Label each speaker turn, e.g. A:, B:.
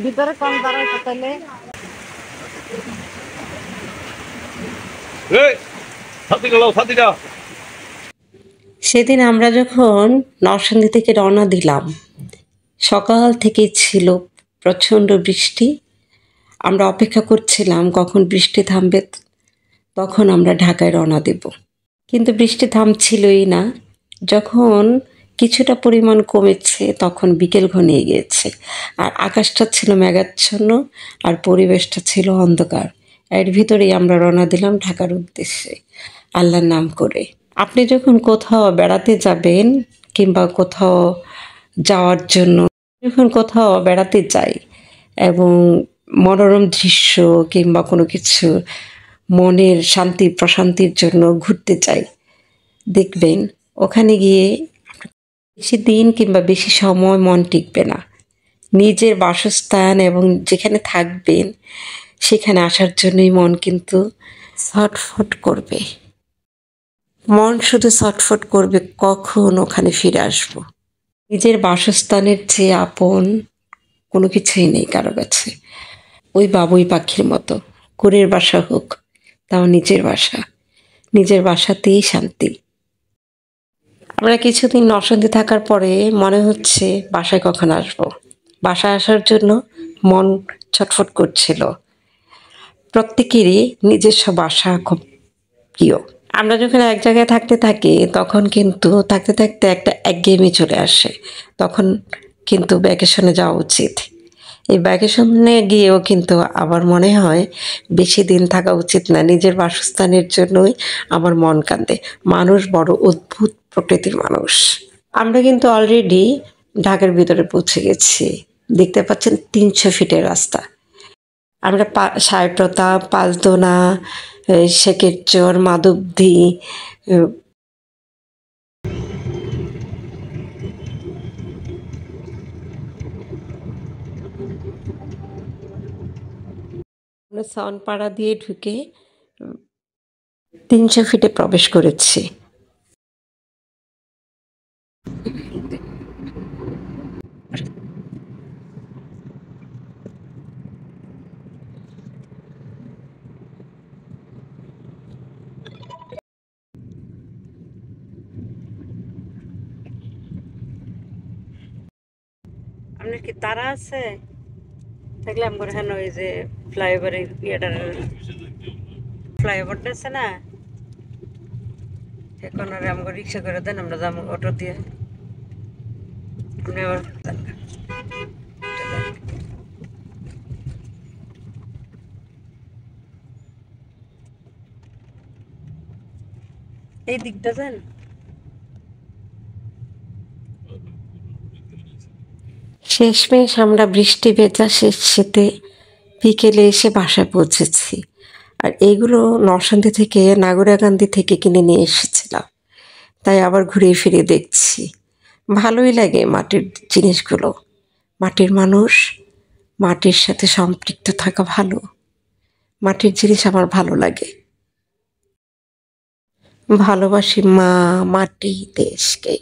A: ভিতরে কম দাঁড়াইছে তাহলে
B: সেদিন আমরা যখন নরসিংদী থেকে রওনা দিলাম, সকাল থেকে ছিল প্রচণ্ড বৃষ্টি। আমরা অপেক্ষা করছিলাম কখন বৃষ্টি থামবে, তখন আমরা ঢাকায় রওনা দেব। কিন্তু বৃষ্টি থামছিলই না। যখন কিছুটা পরিমাণ কমেছে তখন বিকেল ঘনিয়ে গিয়েছে, আর আকাশটা ছিল মেঘাচ্ছন্ন, আর পরিবেশটা ছিল অন্ধকার। এর ভিতরেই আমরা রওনা দিলাম ঢাকার উদ্দেশ্যে, আল্লাহর নাম করে। আপনি যখন কোথাও বেড়াতে যাবেন কিংবা কোথাও যাওয়ার জন্য, যখন কোথাও বেড়াতে যাই এবং মনোরম দৃশ্য কিংবা কোনো কিছু মনের শান্তি প্রশান্তির জন্য ঘুরতে চাই, দেখবেন ওখানে গিয়ে বেশি দিন কিংবা বেশি সময় মন টিকবে না। নিজের বাসস্থান এবং যেখানে থাকবেন সেখানে আসার জন্যই মন কিন্তু ছটফট করবে। মন শুধু ছটফট করবে কখন ওখানে ফিরে আসবো। নিজের বাসস্থানের চেয়ে আপন কোনো কিছুই নেই কারো কাছে। ওই বাবুই পাখির মতো, কুড়ের বাসা হোক তাও নিজের বাসা, নিজের বাসাতেই শান্তি। আমরা কিছুদিন নরসিংদী থাকার পরে মনে হচ্ছে বাসায় কখন আসবো। বাসায় আসার জন্য মন ছটফট করছিল। প্রত্যেকেরই নিজস্ব বাসা খুব প্রিয়। আমরা যখন এক জায়গায় থাকতে থাকি তখন কিন্তু থাকতে থাকতে একটা একঘেয়েমি চলে আসে। তখন কিন্তু ভ্যাকেশনে যাওয়া উচিত। এই ভ্যাকেশনে গিয়েও কিন্তু আবার মনে হয় বেশি দিন থাকা উচিত না। নিজের বাসস্থানের জন্যই আমার মন কাঁদে। মানুষ বড় অদ্ভুত প্রকৃতির মানুষ। আমরা কিন্তু অলরেডি ঢাকার ভিতরে পৌঁছে গেছি। দেখতে পাচ্ছেন ৩০০ ফিটের রাস্তা। আমরা সাহেবপ্রতাপ, পাঁচদোনা, শেখেরচর, মাধবদী, সনপাড়া দিয়ে ঢুকে ৩০০ ফিটে প্রবেশ করেছি। আপনার কি তারা আছে? থাকলে আমার হ্যাঁ ওই যে ফ্লাইওভারের ফ্লাইওভারটা আছে না, এখন আর আমাকে রিক্সা করে দেন, আমরা যাবো অটো দিয়ে। আপনি আবার এই দিকটা যান। শেষমেশ আমরা বৃষ্টি ভেজা শেষ শীতে বিকেলে এসে বাসায় পৌঁছেছি। আর এইগুলো নরসিংদী থেকে, নাগরাকান্দি থেকে কিনে নিয়ে এসেছিলাম, তাই আবার ঘুরিয়ে ফিরিয়ে দেখছি। ভালোই লাগে মাটির জিনিসগুলো। মাটির মানুষ, মাটির সাথে সম্পৃক্ত থাকা ভালো। মাটির জিনিস আমার ভালো লাগে। ভালোবাসি মা, মাটি, দেশকে।